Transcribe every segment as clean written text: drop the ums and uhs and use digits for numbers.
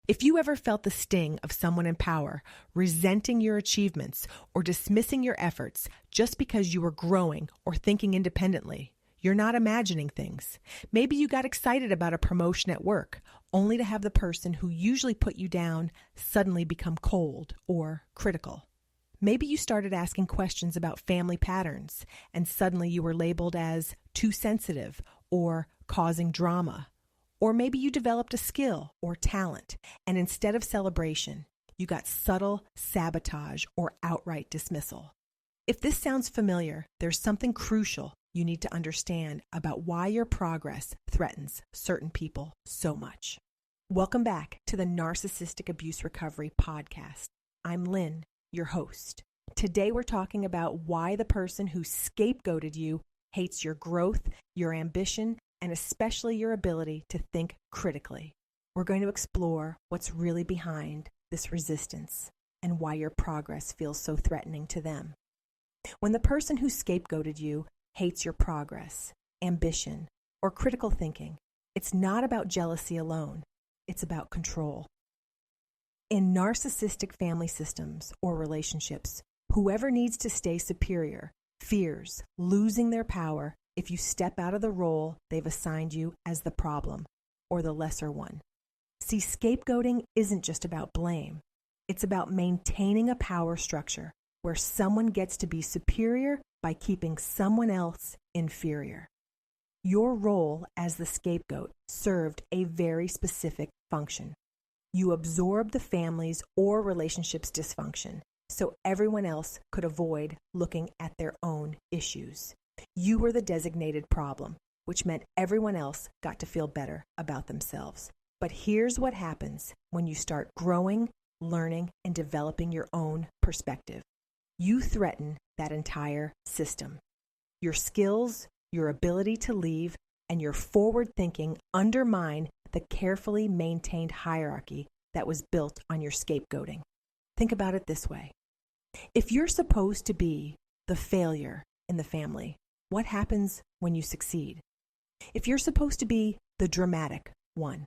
If you ever felt the sting of someone in power, resenting your achievements, or dismissing your efforts just because you were growing or thinking independently, you're not imagining things. Maybe you got excited about a promotion at work, only to have the person who usually put you down suddenly become cold or critical. Maybe you started asking questions about family patterns, and suddenly you were labeled as too sensitive or causing drama. Or maybe you developed a skill or talent, and instead of celebration, you got subtle sabotage or outright dismissal. If this sounds familiar, there's something crucial you need to understand about why your progress threatens certain people so much. Welcome back to the Narcissistic Abuse Recovery Podcast. I'm Lynn, your host. Today we're talking about why the person who scapegoated you hates your growth, your ambition, and especially your ability to think critically. We're going to explore what's really behind this resistance and why your progress feels so threatening to them. When the person who scapegoated you hates your progress, ambition, or critical thinking, it's not about jealousy alone. It's about control. In narcissistic family systems or relationships, whoever needs to stay superior fears losing their power if you step out of the role they've assigned you as the problem or the lesser one. See, scapegoating isn't just about blame. It's about maintaining a power structure where someone gets to be superior by keeping someone else inferior. Your role as the scapegoat served a very specific function. You absorbed the family's or relationship's dysfunction so everyone else could avoid looking at their own issues. You were the designated problem, which meant everyone else got to feel better about themselves. But here's what happens when you start growing, learning, and developing your own perspective. You threaten that entire system. Your skills, your ability to leave, and your forward thinking undermine the carefully maintained hierarchy that was built on your scapegoating. Think about it this way. If you're supposed to be the failure in the family, what happens when you succeed? If you're supposed to be the dramatic one,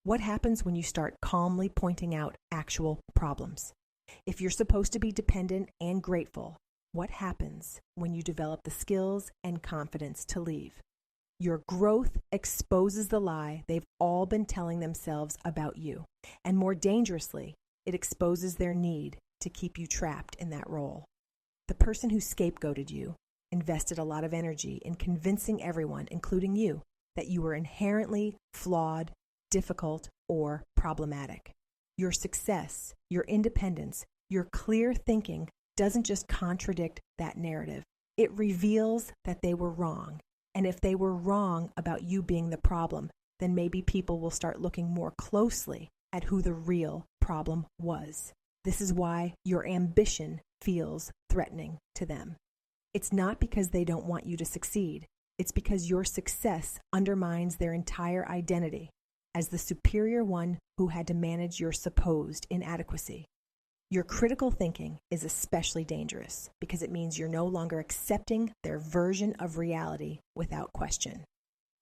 what happens when you start calmly pointing out actual problems? If you're supposed to be dependent and grateful, what happens when you develop the skills and confidence to leave? Your growth exposes the lie they've all been telling themselves about you. And more dangerously, it exposes their need to keep you trapped in that role. The person who scapegoated you invested a lot of energy in convincing everyone, including you, that you were inherently flawed, difficult, or problematic. Your success, your independence, your clear thinking doesn't just contradict that narrative. It reveals that they were wrong. And if they were wrong about you being the problem, then maybe people will start looking more closely at who the real problem was. This is why your ambition feels threatening to them. It's not because they don't want you to succeed. It's because your success undermines their entire identity as the superior one who had to manage your supposed inadequacy. Your critical thinking is especially dangerous because it means you're no longer accepting their version of reality without question.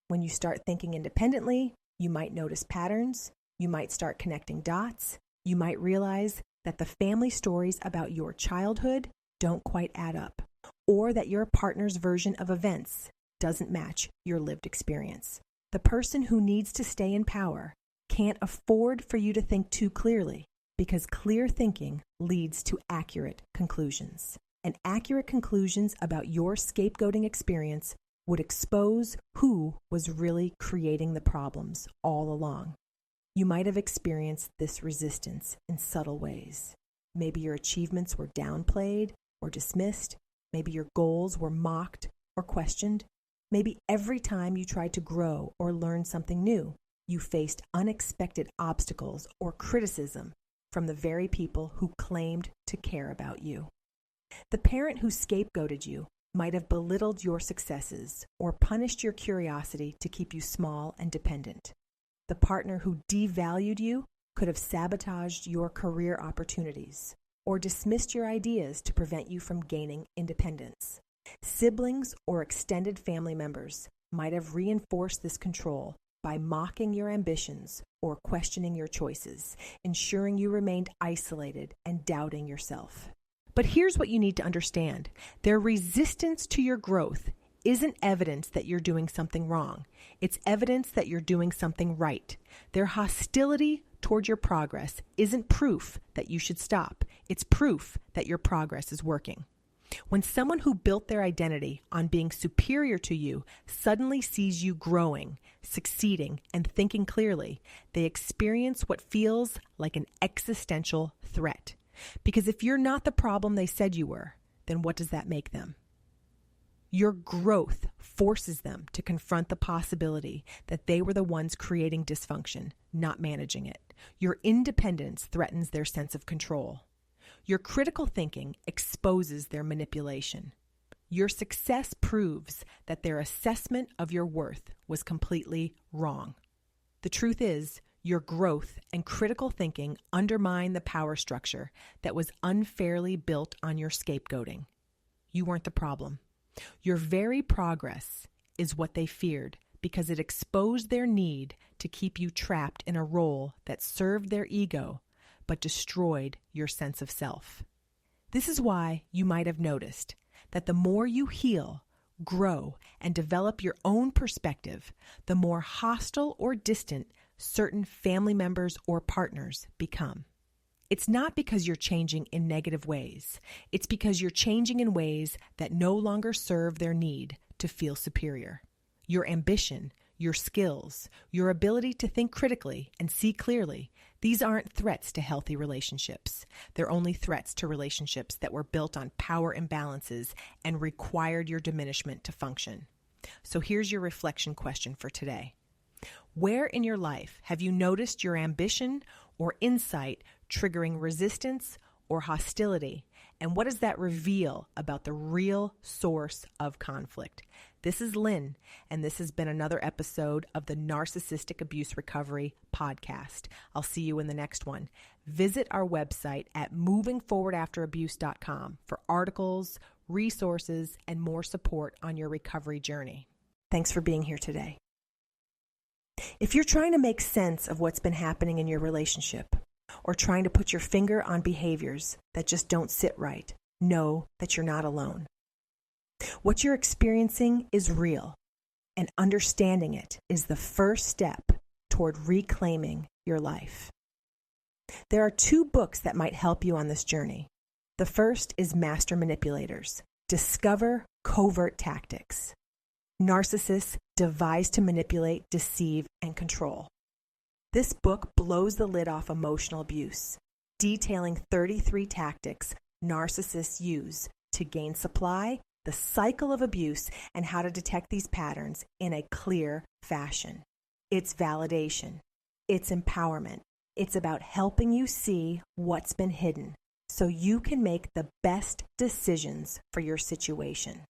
When you start thinking independently, you might notice patterns, you might start connecting dots, you might realize that the family stories about your childhood don't quite add up, or that your partner's version of events doesn't match your lived experience. The person who needs to stay in power can't afford for you to think too clearly because clear thinking leads to accurate conclusions. And accurate conclusions about your scapegoating experience would expose who was really creating the problems all along. You might have experienced this resistance in subtle ways. Maybe your achievements were downplayed or dismissed. Maybe your goals were mocked or questioned. Maybe every time you tried to grow or learn something new, you faced unexpected obstacles or criticism from the very people who claimed to care about you. The parent who scapegoated you might have belittled your successes or punished your curiosity to keep you small and dependent. The partner who devalued you could have sabotaged your career opportunities or dismissed your ideas to prevent you from gaining independence. Siblings or extended family members might have reinforced this control by mocking your ambitions or questioning your choices, ensuring you remained isolated and doubting yourself. But here's what you need to understand. Their resistance to your growth isn't evidence that you're doing something wrong. It's evidence that you're doing something right. Their hostility toward your progress isn't proof that you should stop. It's proof that your progress is working. When someone who built their identity on being superior to you suddenly sees you growing, succeeding, and thinking clearly, they experience what feels like an existential threat. Because if you're not the problem they said you were, then what does that make them? Your growth forces them to confront the possibility that they were the ones creating dysfunction, not managing it. Your independence threatens their sense of control. Your critical thinking exposes their manipulation. Your success proves that their assessment of your worth was completely wrong. The truth is, your growth and critical thinking undermine the power structure that was unfairly built on your scapegoating. You weren't the problem. Your very progress is what they feared because it exposed their need to keep you trapped in a role that served their ego but destroyed your sense of self. This is why you might have noticed that the more you heal, grow, and develop your own perspective, the more hostile or distant certain family members or partners become. It's not because you're changing in negative ways. It's because you're changing in ways that no longer serve their need to feel superior. Your ambition, your skills, your ability to think critically and see clearly, these aren't threats to healthy relationships. They're only threats to relationships that were built on power imbalances and required your diminishment to function. So here's your reflection question for today. Where in your life have you noticed your ambition or insight triggering resistance or hostility? And what does that reveal about the real source of conflict? This is Lynn, and this has been another episode of the Narcissistic Abuse Recovery Podcast. I'll see you in the next one. Visit our website at movingforwardafterabuse.com for articles, resources, and more support on your recovery journey. Thanks for being here today. If you're trying to make sense of what's been happening in your relationship, or trying to put your finger on behaviors that just don't sit right, know that you're not alone. What you're experiencing is real, and understanding it is the first step toward reclaiming your life. There are 2 books that might help you on this journey. The first is Master Manipulators. Discover Covert Tactics. Narcissists devise to manipulate, deceive, and control. This book blows the lid off emotional abuse, detailing 33 tactics narcissists use to gain supply, the cycle of abuse, and how to detect these patterns in a clear fashion. It's validation. It's empowerment. It's about helping you see what's been hidden so you can make the best decisions for your situation.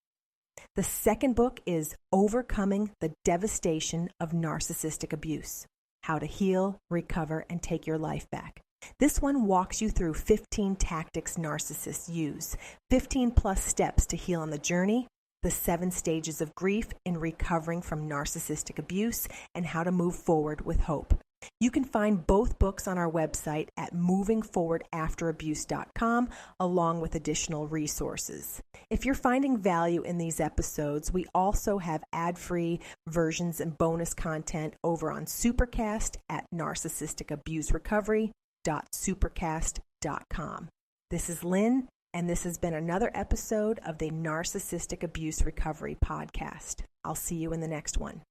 The second book is Overcoming the Devastation of Narcissistic Abuse: How to Heal, Recover, and Take Your Life Back. This one walks you through 15 tactics narcissists use, 15 plus steps to heal on the journey, the 7 stages of grief in recovering from narcissistic abuse, and how to move forward with hope. You can find both books on our website at movingforwardafterabuse.com, along with additional resources. If you're finding value in these episodes, we also have ad-free versions and bonus content over on Supercast at narcissisticabuserecovery.supercast.com. This is Lynn, and this has been another episode of the Narcissistic Abuse Recovery Podcast. I'll see you in the next one.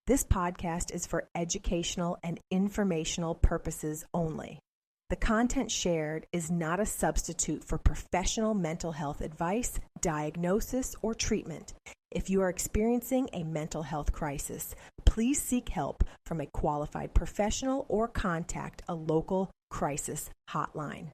This podcast is for educational and informational purposes only. The content shared is not a substitute for professional mental health advice, diagnosis, or treatment. If you are experiencing a mental health crisis, please seek help from a qualified professional or contact a local crisis hotline.